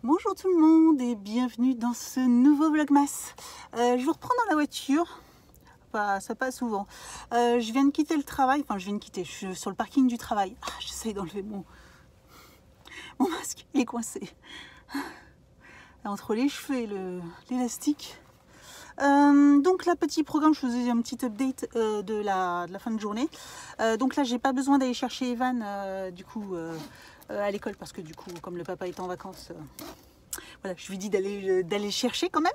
Bonjour tout le monde et bienvenue dans ce nouveau vlogmas. Je vous reprends dans la voiture, ça passe souvent. Je viens de quitter le travail, je suis sur le parking du travail. J'essaye d'enlever mon masque, il est coincé entre les cheveux et l'élastique. Donc là, petit programme, je faisais un petit update de la fin de journée. Donc là, j'ai pas besoin d'aller chercher Evan à l'école parce que du coup, comme le papa est en vacances, voilà, je lui dis d'aller chercher quand même.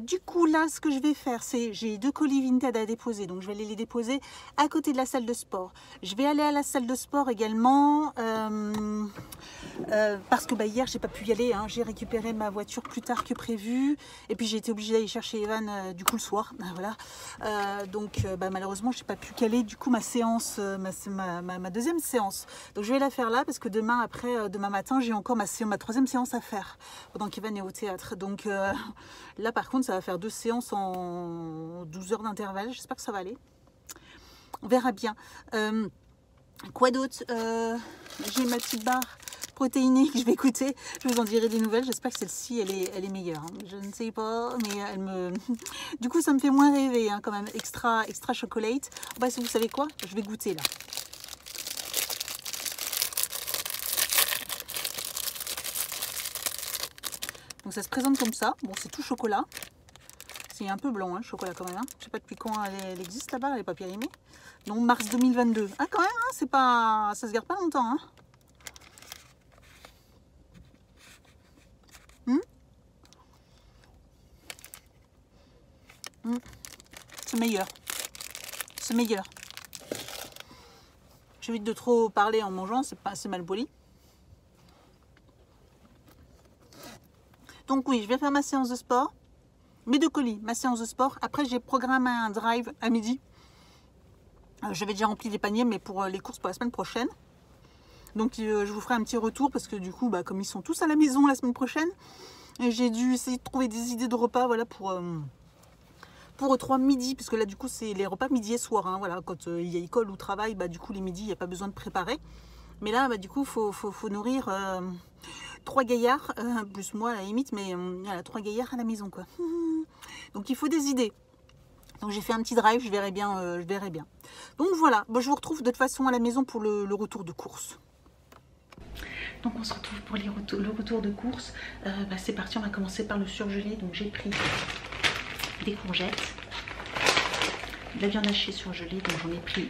Du coup, là, ce que je vais faire, c'est j'ai 2 colis Vinted à déposer. Donc, je vais aller les déposer à côté de la salle de sport. Je vais aller à la salle de sport également parce que hier, j'ai pas pu y aller. J'ai récupéré ma voiture plus tard que prévu. Et puis, j'ai été obligée d'aller chercher Evan du coup le soir. Voilà. Malheureusement, j'ai pas pu caler du coup ma séance, ma deuxième séance. Donc, je vais la faire là parce que demain matin, j'ai encore ma 3e séance à faire pendant qu'Evan est au théâtre. Donc là par contre ça va faire 2 séances en 12 heures d'intervalle. J'espère que ça va aller. On verra bien. Quoi d'autre? J'ai ma petite barre protéinée que je vais goûter. Je vous en dirai des nouvelles. J'espère que celle-ci elle est meilleure. Je ne sais pas, mais du coup ça me fait moins rêver quand même. Extra chocolate. Si vous savez quoi, je vais goûter là. Donc ça se présente comme ça. Bon, c'est tout chocolat. C'est un peu blanc, le chocolat quand même. Je sais pas depuis quand elle existe là-bas, elle n'est pas périmée. Donc mars 2022. Quand même, c'est pas, ça se garde pas longtemps. C'est meilleur. C'est meilleur. J'évite de trop parler en mangeant, c'est pas assez mal poli. Donc oui, je vais faire ma séance de sport, mes 2 colis, ma séance de sport. Après, j'ai programmé un drive à midi. J'avais déjà rempli les paniers, mais pour les courses pour la semaine prochaine. Donc je vous ferai un petit retour parce que du coup, comme ils sont tous à la maison la semaine prochaine, j'ai dû essayer de trouver des idées de repas, voilà, pour 3 midi, parce que là du coup c'est les repas midi et soir. Voilà, quand il y a école ou travail, du coup les midis, il n'y a pas besoin de préparer. Mais là, du coup, faut nourrir 3 gaillards, plus moi à la limite, mais 3 gaillards à la maison, quoi. Donc il faut des idées. Donc j'ai fait un petit drive, je verrai bien. Donc voilà, je vous retrouve de toute façon à la maison pour le retour de course. Donc on se retrouve pour le retour de course. C'est parti, on va commencer par le surgelé. Donc j'ai pris des courgettes, de la viande hachée surgelée, donc j'en ai pris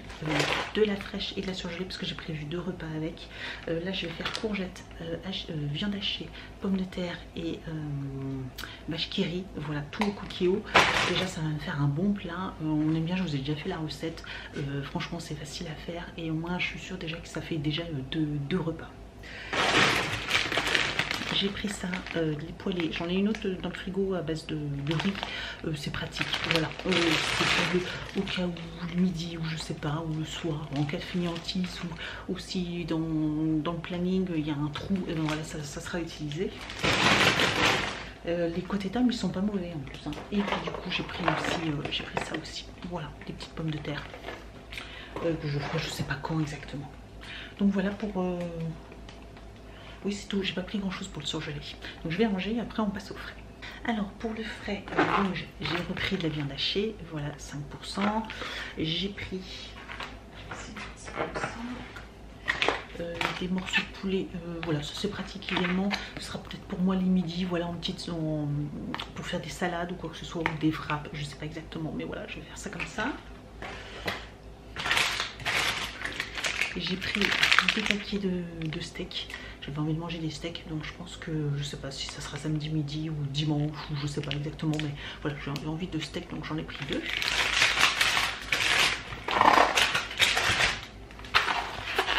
de la fraîche et de la surgelée parce que j'ai prévu 2 repas avec. Là je vais faire courgettes, viande hachée, pommes de terre et mâche kiri, voilà, tout au coquillot. Déjà ça va me faire un bon plat. On aime bien, je vous ai déjà fait la recette. Franchement c'est facile à faire et au moins je suis sûre déjà que ça fait déjà 2 repas. J'ai pris ça, les poêlés. J'en ai une autre dans le frigo à base de riz. C'est pratique. Voilà. C'est au cas où le midi ou je sais pas, ou le soir, en cas de fainéantise ou si dans le planning il y a un trou, et ben voilà, ça sera utilisé. Les côtés tables ils sont pas mauvais en plus. Et puis du coup j'ai pris ça aussi. Voilà, des petites pommes de terre. Que je ferai je sais pas quand exactement. Donc voilà pour. Oui, c'est tout, j'ai pas pris grand chose pour le surgelé. Donc je vais ranger et après on passe au frais. Alors pour le frais, j'ai repris de la viande hachée, voilà 5%. J'ai pris des morceaux de poulet, voilà, ça c'est pratique également. Ce sera peut-être pour moi les midis, voilà, pour faire des salades ou quoi que ce soit, ou des frappes, je sais pas exactement, mais voilà, je vais faire ça comme ça. J'ai pris 2 paquets de steaks. J'avais envie de manger des steaks, donc je pense que je sais pas si ça sera samedi midi ou dimanche ou je sais pas exactement, mais voilà, j'ai envie de steak, donc j'en ai pris 2.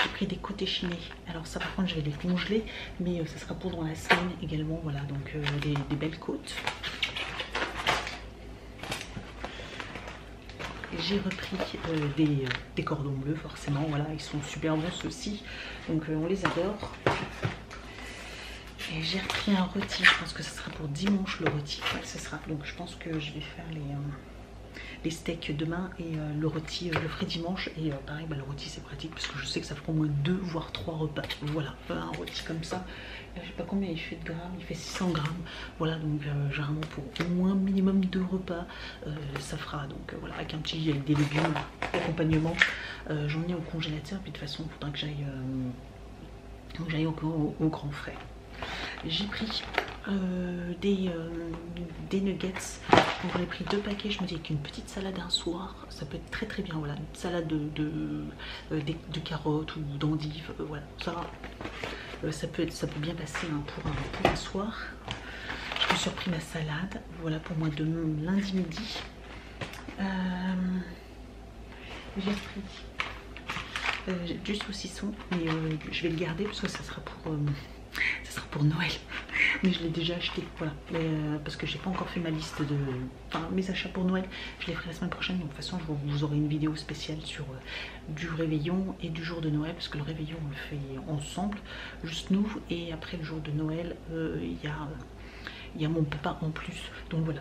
J'ai pris des côtes échinés. Alors ça par contre je vais les congeler, mais ça sera pour dans la semaine également, voilà, donc des belles côtes. J'ai repris des cordons bleus, forcément, voilà, ils sont super bons ceux-ci, donc on les adore. Et j'ai repris un rôti, je pense que ce sera pour dimanche le rôti, ouais, ce sera, donc je pense que je vais faire les steaks demain et le rôti je le ferai dimanche. Et pareil, bah, le rôti c'est pratique parce que je sais que ça fera au moins 2 voire 3 repas. Voilà, un rôti comme ça. Je sais pas combien il fait de grammes, il fait 600 grammes. Voilà, donc généralement pour au moins minimum 2 repas, ça fera. Donc voilà, avec un petit, avec des légumes d'accompagnement. J'en ai au congélateur, puis de toute façon il faudra que j'aille au grand frais. J'ai pris des nuggets. J'en ai pris 2 paquets. Je me dis qu'une petite salade un soir, ça peut être très très bien. Voilà, une salade de carottes ou d'endives. Voilà, ça peut bien passer hein, pour un soir. Je me suis repris ma salade. Voilà pour moi de lundi midi. J'ai pris du saucisson, mais je vais le garder parce que ça sera pour Noël. Mais je l'ai déjà acheté, voilà. Parce que j'ai pas encore fait ma liste de mes achats pour Noël. Je les ferai la semaine prochaine. Donc de toute façon, vous aurez une vidéo spéciale sur du réveillon et du jour de Noël, parce que le réveillon on le fait ensemble, juste nous. Et après le jour de Noël, il y a mon papa en plus. Donc voilà,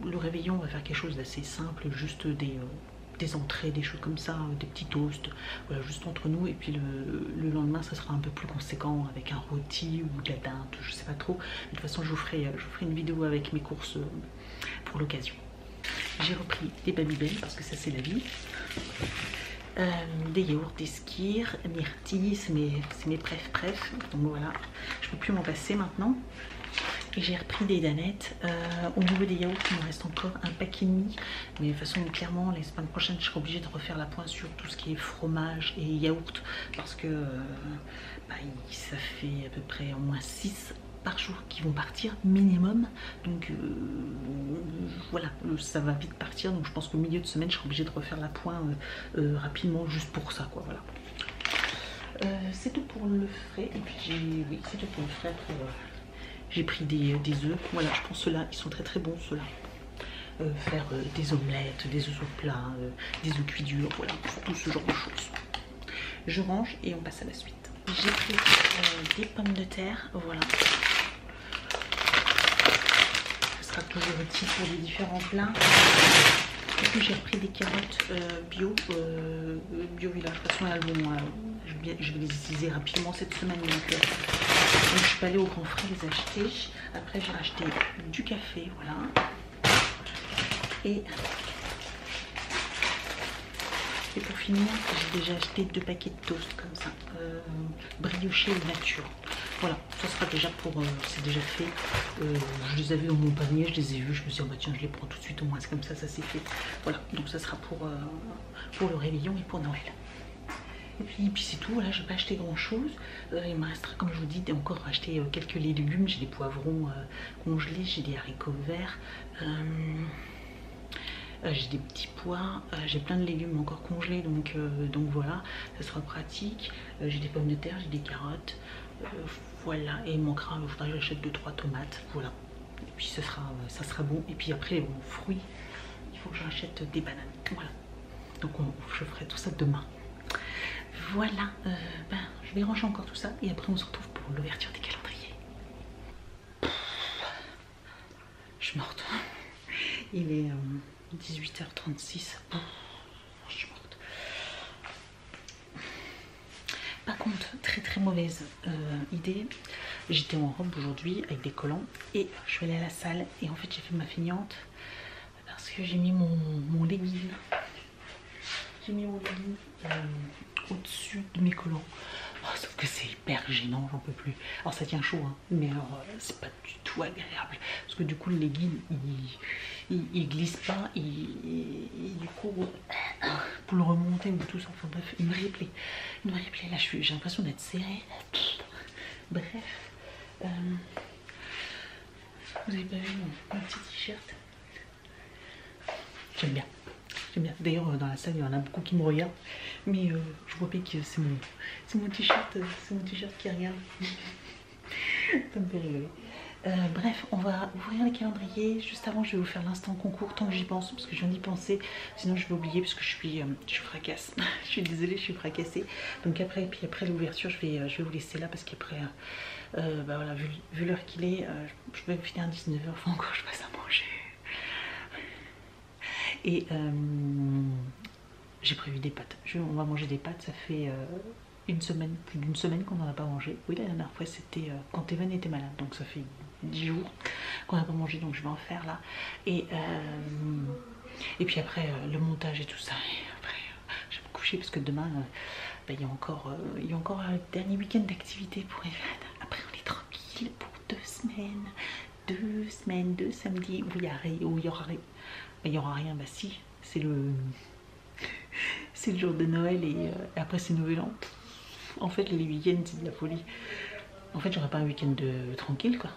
le réveillon on va faire quelque chose d'assez simple, juste des entrées, des choses comme ça, des petits toasts, voilà, juste entre nous. Et puis le lendemain ça sera un peu plus conséquent avec un rôti ou de la dinde, je sais pas trop. De toute façon je vous ferai une vidéo avec mes courses pour l'occasion. J'ai repris des Babybel parce que ça c'est la vie. Des yaourts, des skirs, myrtilles, c'est mes préf. Donc voilà, je peux plus m'en passer maintenant. Et j'ai repris des danettes. Au niveau des yaourts, il me reste encore un paquet et demi. Mais de toute façon, clairement, les semaines prochaines, je serai obligée de refaire la pointe sur tout ce qui est fromage et yaourt. Parce que ça fait à peu près au moins 6 par jour qui vont partir minimum. Donc voilà, ça va vite partir. Donc je pense qu'au milieu de semaine, je serai obligée de refaire la pointe rapidement juste pour ça, quoi. Voilà. C'est tout pour le frais. Et puis c'est tout pour le frais. Après, j'ai pris des œufs. Voilà, je pense ceux-là, ils sont très très bons ceux-là. Faire des omelettes, des œufs au plat, des œufs cuits durs, voilà, tout ce genre de choses. Je range et on passe à la suite. J'ai pris des pommes de terre, voilà. Ce sera toujours utile pour les différents plats. Et puis j'ai repris des carottes bio village. De toute façon elles vont, je vais les utiliser rapidement cette semaine. Donc je suis pas allée au grand frais les acheter. Après j'ai racheté du café, voilà. Et pour finir, j'ai déjà acheté 2 paquets de toast comme ça, brioché nature. Voilà, ça sera déjà pour, c'est déjà fait. Je les avais dans mon panier, je les ai vus, je me suis dit, oh bah tiens, je les prends tout de suite, au moins c'est comme ça c'est fait. Voilà, donc ça sera pour le réveillon et pour Noël. Et puis c'est tout, voilà, je n'ai pas acheté grand chose. Il me restera, comme je vous dis, encore acheter quelques légumes. J'ai des poivrons congelés, j'ai des haricots verts. J'ai des petits pois, j'ai plein de légumes encore congelés, donc voilà, ça sera pratique. J'ai des pommes de terre, j'ai des carottes, voilà, et il manquera, il faudra que j'achète 2-3 tomates, voilà. Et puis ça sera bon. Et puis après, bon, fruits, il faut que j'achète des bananes, voilà. Donc je ferai tout ça demain. Voilà, je vais ranger encore tout ça et après on se retrouve pour l'ouverture des calendriers. Je suis morte. Il est 18h36. Je suis morte. Par contre, très très mauvaise idée. J'étais en robe aujourd'hui avec des collants et je suis allée à la salle et en fait j'ai fait ma feignante parce que j'ai mis mon legging. J'ai mis mon legging au-dessus de mes collants. Oh, sauf que c'est hyper gênant, j'en peux plus. Alors ça tient chaud, hein, mais alors c'est pas du tout agréable. Parce que du coup le legging il glisse pas et du coup pour le remonter ou tout ça, enfin bref, une vraie plaie. Là j'ai l'impression d'être serrée. Bref. Vous avez pas vu mon petit t-shirt? J'aime bien. D'ailleurs dans la salle il y en a beaucoup qui me regardent, mais je vois bien que c'est mon t-shirt qui regarde. Ça me fait rigoler. Bref, on va ouvrir les calendriers. Juste avant je vais vous faire l'instant concours tant que j'y pense, parce que je viens d'y penser, sinon je vais oublier parce que je suis fracasse. Je suis désolée, je suis fracassée. Donc après l'ouverture je vais vous laisser là parce qu'après voilà, vu l'heure qu'il est, je vais finir à 19h, faut encore que je fasse à manger. Et j'ai prévu des pâtes. On va manger des pâtes, ça fait une semaine, plus d'une semaine qu'on n'en a pas mangé. Oui, la dernière fois c'était quand Evan était malade, donc ça fait 10 jours qu'on n'a pas mangé, donc je vais en faire là. Et puis après le montage et tout ça. Et après je vais me coucher parce que demain il y a encore un dernier week-end d'activité pour Evan. Après on est tranquille pour 2 semaines. 2 samedis où il y aura rien. Bah si, c'est le jour de Noël et après c'est Nouvel An. En fait les week-ends c'est de la folie. En fait j'aurais pas un week-end tranquille quoi.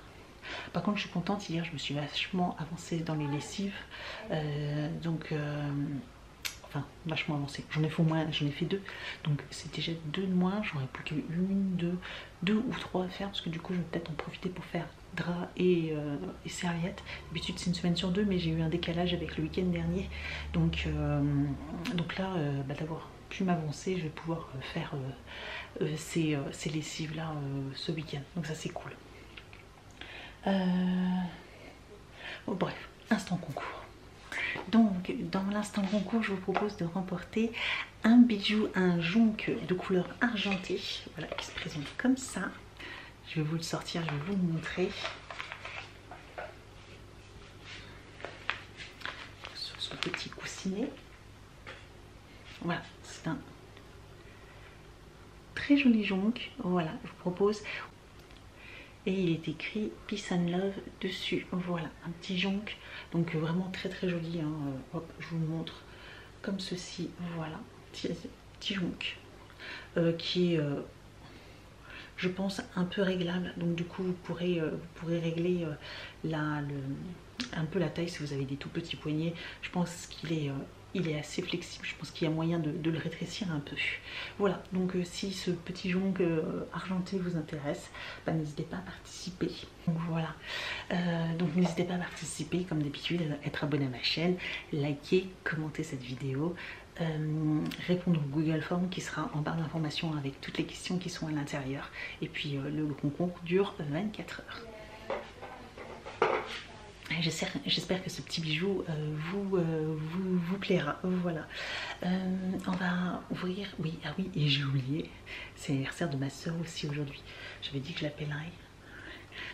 Par contre je suis contente, hier je me suis vachement avancée dans les lessives. Enfin vachement avancée. J'en ai fait 2. Donc c'est déjà 2 de moins. J'aurais plus qu'une, deux ou 3 à faire parce que du coup je vais peut-être en profiter pour faire drap et serviettes. D'habitude c'est une semaine sur 2 mais j'ai eu un décalage avec le week-end dernier. Donc là d'avoir pu m'avancer, je vais pouvoir faire ces lessives là ce week-end. Donc ça c'est cool. Bon, bref, instant concours. Donc dans l'instant concours je vous propose de remporter un bijou, un jonc de couleur argentée, voilà, qui se présente comme ça. Je vais vous le sortir, je vais vous le montrer sur ce petit coussinet. Voilà, c'est un très joli jonc. Voilà, je vous propose. Et il est écrit Peace and Love dessus. Voilà, un petit jonc. Donc vraiment très très joli. Hein. Hop, je vous le montre comme ceci. Voilà, petit jonc qui est, je pense, un peu réglable. Donc du coup, vous pourrez régler un peu la taille si vous avez des tout petits poignets. Je pense qu'il est il est assez flexible, je pense qu'il y a moyen de le rétrécir un peu. Voilà, donc si ce petit jonc argenté vous intéresse, bah, n'hésitez pas à participer. Donc voilà, donc n'hésitez pas à participer comme d'habitude, à être abonné à ma chaîne, liker, commenter cette vidéo, répondre au Google Form qui sera en barre d'informations avec toutes les questions qui sont à l'intérieur. Et puis le concours dure 24 heures. J'espère que ce petit bijou vous plaira. Voilà. On va ouvrir. Oui, ah oui, et j'ai oublié. C'est l'anniversaire de ma soeur aussi aujourd'hui. J'avais dit que je l'appellerais.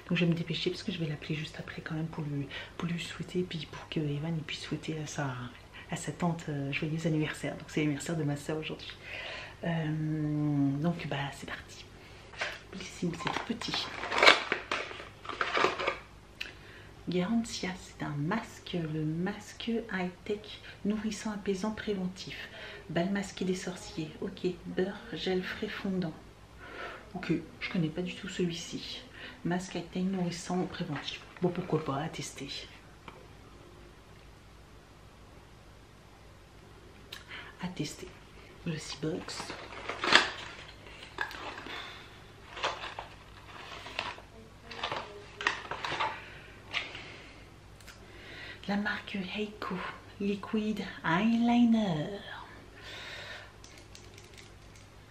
Donc je vais me dépêcher parce que je vais l'appeler juste après quand même pour lui souhaiter, puis pour que Evan puisse souhaiter à sa tante joyeux anniversaire. Donc c'est l'anniversaire de ma soeur aujourd'hui. Donc bah c'est parti. C'est tout petit. Garantia, c'est un masque, le masque high-tech, nourrissant, apaisant, préventif. Bal masqué des sorciers, ok. Beurre, gel frais fondant. Ok, je connais pas du tout celui-ci. Masque high-tech, nourrissant, préventif. Bon, pourquoi pas, à tester. À tester. Le C-Box. La marque Heiko Liquid Eyeliner.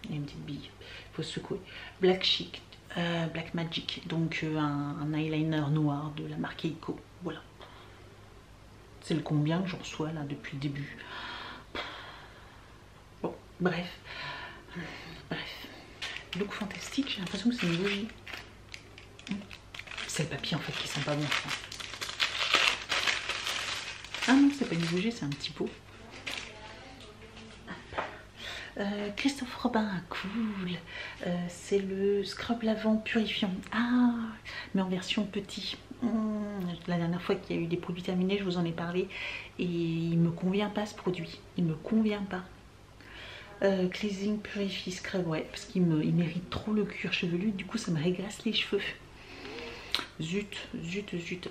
Il y a une petite bille, il faut secouer. Black Chic, Black Magic, donc un eyeliner noir de la marque Heiko. Voilà. C'est le combien que j'en reçois là depuis le début. Bon, bref. Look fantastique, j'ai l'impression que c'est une bougie. C'est le papier en fait qui sent pas bon, je pense. Ah non, c'est pas une bougie, c'est un petit pot. Christophe Robin, cool. C'est le scrub lavant purifiant. Ah, mais en version petit. La dernière fois qu'il y a eu des produits terminés, je vous en ai parlé. Et il me convient pas ce produit. Il me convient pas. Cleansing Purify Scrub, ouais, parce qu'il mérite trop le cuir chevelu. Du coup, ça me régresse les cheveux. Zut.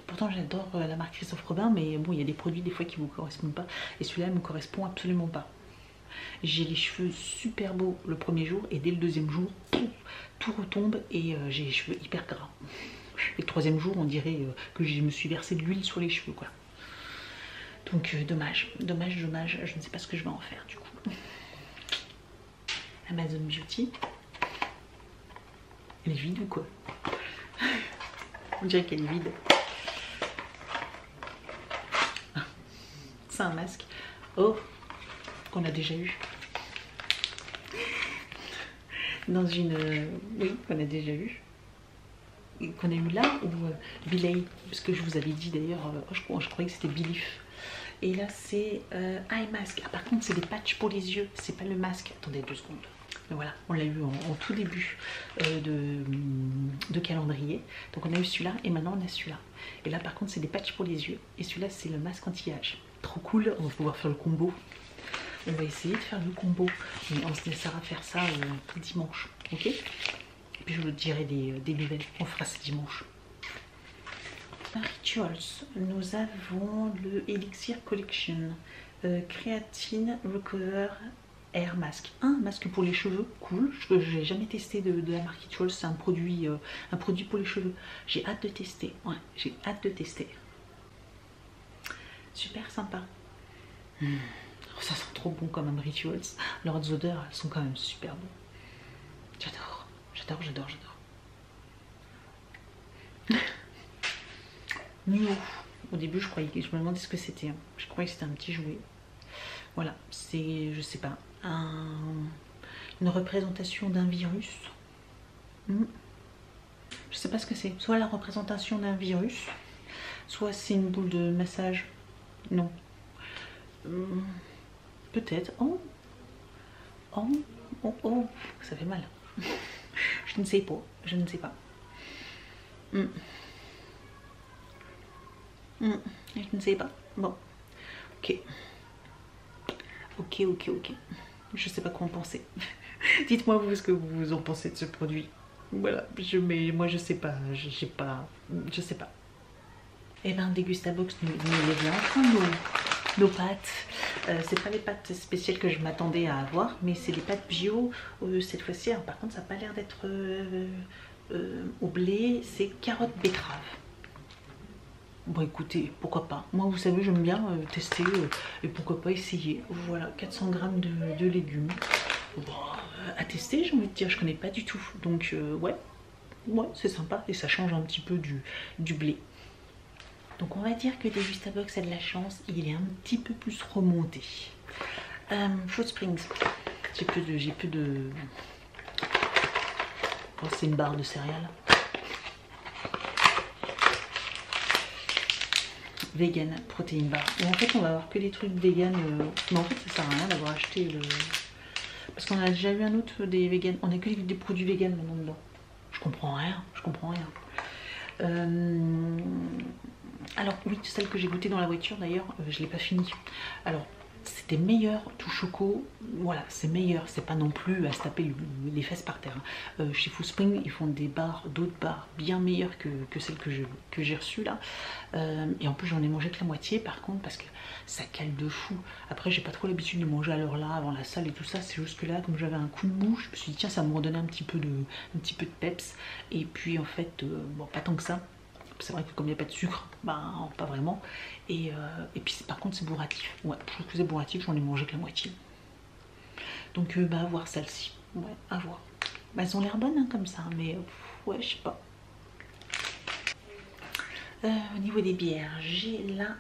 Pourtant j'adore la marque Christophe Robin, mais bon, il y a des produits des fois qui vous correspondent pas. Et celui-là me correspond absolument pas. J'ai les cheveux super beaux le premier jour et dès le deuxième jour, tout retombe et j'ai les cheveux hyper gras. Et le troisième jour, on dirait que je me suis versé de l'huile sur les cheveux, quoi. Donc dommage. Je ne sais pas ce que je vais en faire du coup. Amazon Beauty. Elle est vide ou quoi? On dirait qu'elle est vide. C'est un masque. Oh, qu'on a déjà eu. Dans une... oui, qu'on a déjà eu. Qu'on a eu là, ou Billy, parce que je vous avais dit d'ailleurs, je croyais que c'était Belief. Et là c'est eye mask. Ah, par contre c'est des patchs pour les yeux, c'est pas le masque. Attendez 2 secondes. Mais voilà, on l'a eu en tout début de calendrier. Donc on a eu celui-là et maintenant on a celui-là. Et là par contre c'est des patchs pour les yeux. Et celui-là c'est le masque anti-âge. Trop cool, on va pouvoir faire le combo. On va essayer de faire le combo. Mais on se laissera faire ça dimanche, ok? Et puis je vous dirai des nouvelles, on fera ça dimanche. Rituals, nous avons le Elixir Collection, Creatine Recover Air Mask. Un masque pour les cheveux, cool. Je n'ai jamais testé de la marque Rituals, c'est un produit pour les cheveux. J'ai hâte de tester, ouais, j'ai hâte de tester. Super sympa. Oh, ça sent trop bon quand même Rituals. Leurs odeurs, elles sont quand même super bonnes. J'adore, j'adore, j'adore, j'adore. Mio. Au début, je me demandais ce que c'était. Je croyais que c'était un petit jouet. Voilà, c'est, je sais pas, une représentation d'un virus. Je sais pas ce que c'est. Soit la représentation d'un virus, soit c'est une boule de massage. Non. Peut-être. Oh. Oh. Oh. Oh. Ça fait mal. Je ne sais pas. Je ne sais pas. Je ne sais pas. Bon. Ok. Ok, ok, ok. Je sais pas quoi en penser. Dites-moi vous ce que vous en pensez de ce produit. Voilà. Mais moi je sais pas. Je sais pas. Et ben Degustabox nous les enfin nos pâtes. C'est pas les pâtes spéciales que je m'attendais à avoir, mais c'est des pâtes bio cette fois-ci. Par contre ça n'a pas l'air d'être au blé, c'est carotte betterave. Bon écoutez, pourquoi pas. Moi vous savez j'aime bien tester et pourquoi pas essayer. Voilà, 400 grammes de légumes. Bon, à tester j'ai envie de dire, je connais pas du tout. Donc ouais c'est sympa et ça change un petit peu du blé. Donc on va dire que Degustabox a de la chance, il est un petit peu plus remonté. Fruit Springs, j'ai peu de... Oh, c'est une barre de céréales. Vegan protéine bar. Et en fait on va avoir que des trucs vegan, mais en fait ça sert à rien d'avoir acheté le... Parce qu'on a déjà eu un autre des vegan, on a que des produits vegan maintenant dedans. Je comprends rien, je comprends rien. Alors oui, celle que j'ai goûtée dans la voiture d'ailleurs, je l'ai pas fini. Alors c'était meilleur tout choco, voilà c'est meilleur, c'est pas non plus à se taper les fesses par terre. Chez Food Spring ils font des barres, d'autres barres bien meilleures que celles que j'ai reçues là. Et en plus j'en ai mangé que la moitié par contre parce que ça cale de fou. Après j'ai pas trop l'habitude de manger à l'heure là avant la salle et tout ça, c'est juste que là comme j'avais un coup de mou, je me suis dit tiens ça va me redonner un petit peu de peps. Et puis en fait bon pas tant que ça. C'est vrai que comme il n'y a pas de sucre, ben pas vraiment. Et puis par contre c'est bourratif. Ouais, je trouve que c'est bourratif, j'en ai mangé que la moitié. Donc bah à voir celle-ci. Ouais, à voir. Bah, elles ont l'air bonnes hein, comme ça, mais ouais, je sais pas. Au niveau des bières, j'ai la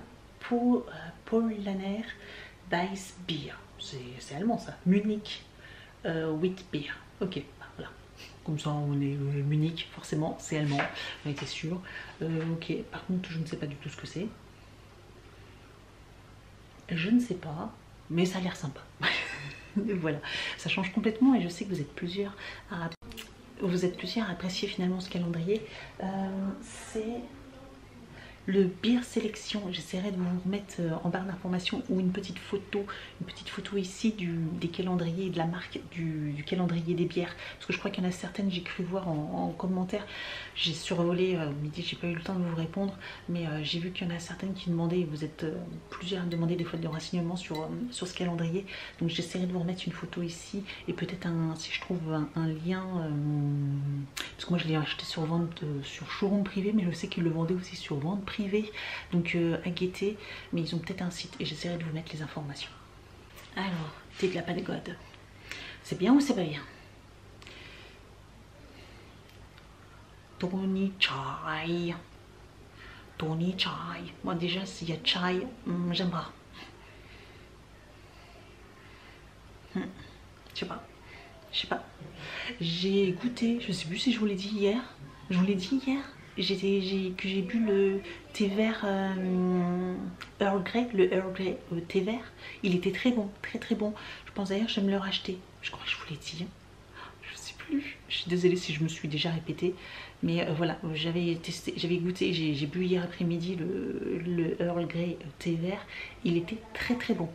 Paulaner Weiss Beer. C'est allemand ça. Munich Wheat Beer. Ok, voilà. Comme ça on est Munich, forcément, c'est allemand, on était sûr. Ok, par contre je ne sais pas du tout ce que c'est. Je ne sais pas, mais ça a l'air sympa. Voilà, ça change complètement et je sais que vous êtes plusieurs à apprécier finalement ce calendrier. C'est le Beer Sélection. J'essaierai de vous remettre en barre d'informations ou une petite photo ici des calendriers et de la marque du calendrier des bières. Parce que je crois qu'il y en a certaines, j'ai cru voir en commentaire. J'ai survolé midi, j'ai pas eu le temps de vous répondre, mais j'ai vu qu'il y en a certaines qui demandaient, vous êtes plusieurs à me demander des fois des renseignements sur ce calendrier. Donc j'essaierai de vous remettre une photo ici et peut-être si je trouve un lien, parce que moi je l'ai acheté sur vente sur showroom privé, mais je sais qu'ils le vendaient aussi sur vente privée, donc à guetter, mais ils ont peut-être un site et j'essaierai de vous mettre les informations. Alors, thé de la Patagonie, c'est bien ou c'est pas bien? Tony Chai. Tony Chai. Moi déjà s'il y a chai, j'aime pas. Je sais pas. J'ai goûté, je sais plus si je vous l'ai dit hier. Je vous l'ai dit hier que j'ai bu le thé vert Earl Grey, le Earl Grey thé vert. Il était très bon, très bon. Je pense d'ailleurs que je vais me le racheter. Je crois que je vous l'ai dit. Je sais plus. Je suis désolée si je me suis déjà répétée. Mais voilà, j'avais testé, j'avais goûté, j'ai bu hier après-midi le Earl Grey thé vert. Il était très bon,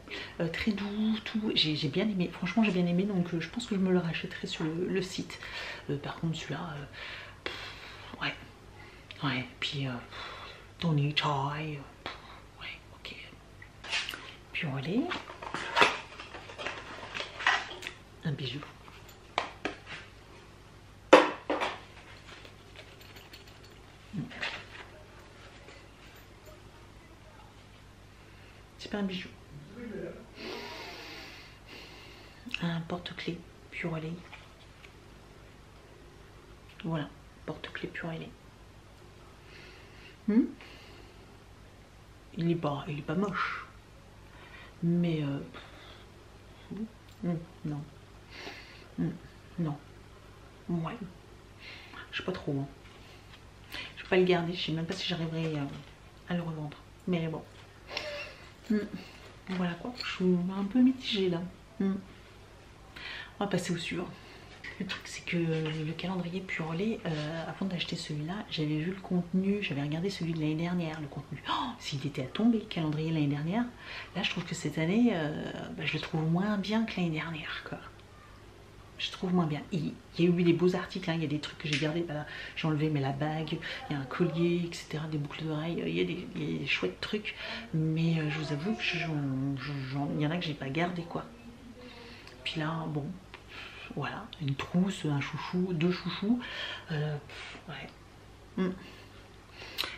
très doux, tout. J'ai bien aimé, franchement j'ai bien aimé, donc je pense que je me le rachèterai sur le site. Par contre celui-là, ouais, puis Tony Chai, ouais, ok. Puis on va aller, un bijou. C'est pas un bijou. Un porte-clés Pure Lay. Voilà, porte-clés Pure Lay. Il est pas moche. Mais non. Non. Ouais. Je sais pas trop. Hein. Je vais pas le garder, je sais même pas si j'arriverai à le revendre. Mais bon. Voilà quoi, je suis un peu mitigée là. On va passer au suivant. Le truc c'est que le calendrier Pure Lay, avant d'acheter celui-là, j'avais vu le contenu, j'avais regardé celui de l'année dernière, le contenu. Oh, s'il était à tomber le calendrier l'année dernière, là je trouve que cette année, je le trouve moins bien que l'année dernière quoi. Je trouve moins bien. Il y a eu des beaux articles, hein. Il y a des trucs que j'ai gardés, voilà, j'ai enlevé mais la bague, il y a un collier, etc., des boucles d'oreilles, il y a des chouettes trucs, mais je vous avoue que il y en a que j'ai pas gardé quoi. Puis là, bon, voilà, une trousse, un chouchou, deux chouchous, ouais.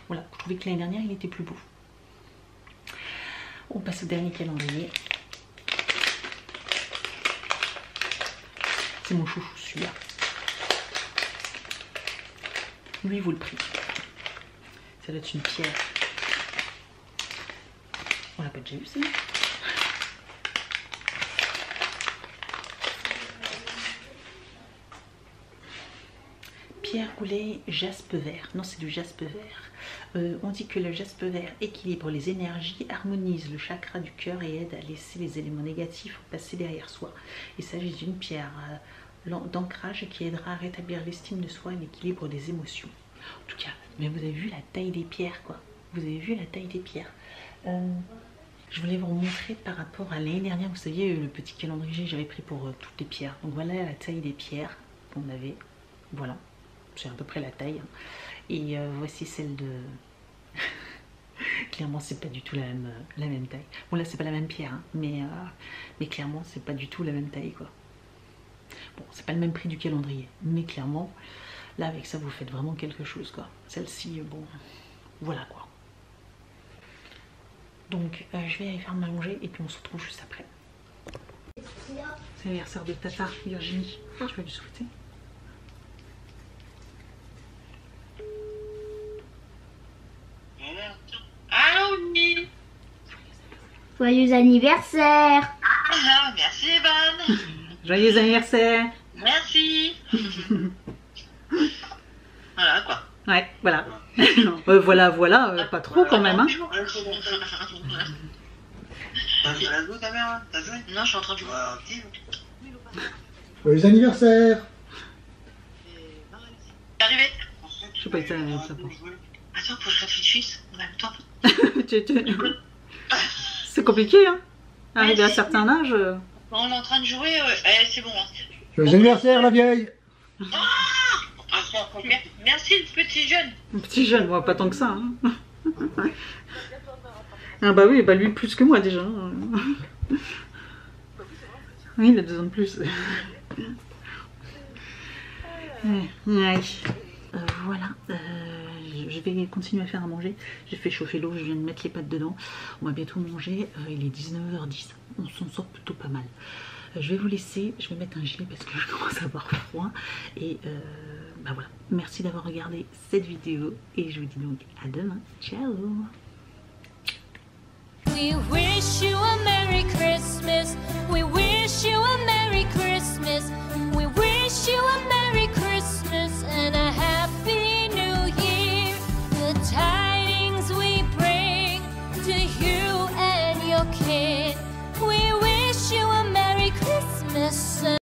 Voilà, je trouvais que l'année dernière il était plus beau. On passe au dernier calendrier. C'est mon chouchou celui-là. Lui il vaut le prix. Ça doit être une pierre. On l'a pas déjà vu ça? Pierre roulée jaspe vert. Non, c'est du jaspe vert. On dit que le jaspe vert équilibre les énergies, harmonise le chakra du cœur et aide à laisser les éléments négatifs passer derrière soi. Il s'agit d'une pierre d'ancrage qui aidera à rétablir l'estime de soi et l'équilibre des émotions. En tout cas, mais vous avez vu la taille des pierres quoi. Vous avez vu la taille des pierres. Je voulais vous montrer par rapport à l'année dernière. Vous saviez le petit calendrier que j'avais pris pour toutes les pierres. Donc voilà la taille des pierres qu'on avait. Voilà. C'est à peu près la taille. Et voici celle de... Clairement, c'est pas du tout la même taille. Bon, là, c'est pas la même pierre, hein, mais clairement, c'est pas du tout la même taille, quoi. Bon, c'est pas le même prix du calendrier, mais clairement, là, avec ça, vous faites vraiment quelque chose, quoi. Celle-ci, bon, voilà, quoi. Donc, je vais aller faire manger et puis on se retrouve juste après. C'est l'anniversaire de Tata, Virginie. Je vais lui souhaiter. Joyeux anniversaire! Ah, merci Evan! Joyeux anniversaire! Merci! Voilà quoi. Ouais, voilà. Voilà, pas trop quand même. Hein. T'as joué ta mère? T'as joué? Non, je suis en train de jouer. Joyeux anniversaire! T'es arrivé? Je sais pas, ça Attends, faut que je réfléchisse en même temps. C'est compliqué, hein. Arrivé à un certain âge. On est en train de jouer, c'est bon. Hein. Joyeux anniversaire, la vieille! Merci le petit jeune. Un petit jeune, bon, pas tant que ça. Hein. Ah bah oui, bah lui plus que moi déjà. Oui, il a 2 ans de plus. Ouais. Voilà, je vais continuer à faire à manger. J'ai fait chauffer l'eau, je viens de mettre les pâtes dedans. On va bientôt manger, il est 19h10, on s'en sort plutôt pas mal. Je vais vous laisser, je vais mettre un gilet parce que je commence à avoir froid. Et bah voilà, merci d'avoir regardé cette vidéo et je vous dis donc à demain. Ciao. We wish you a Merry Christmas. We wish you a Merry said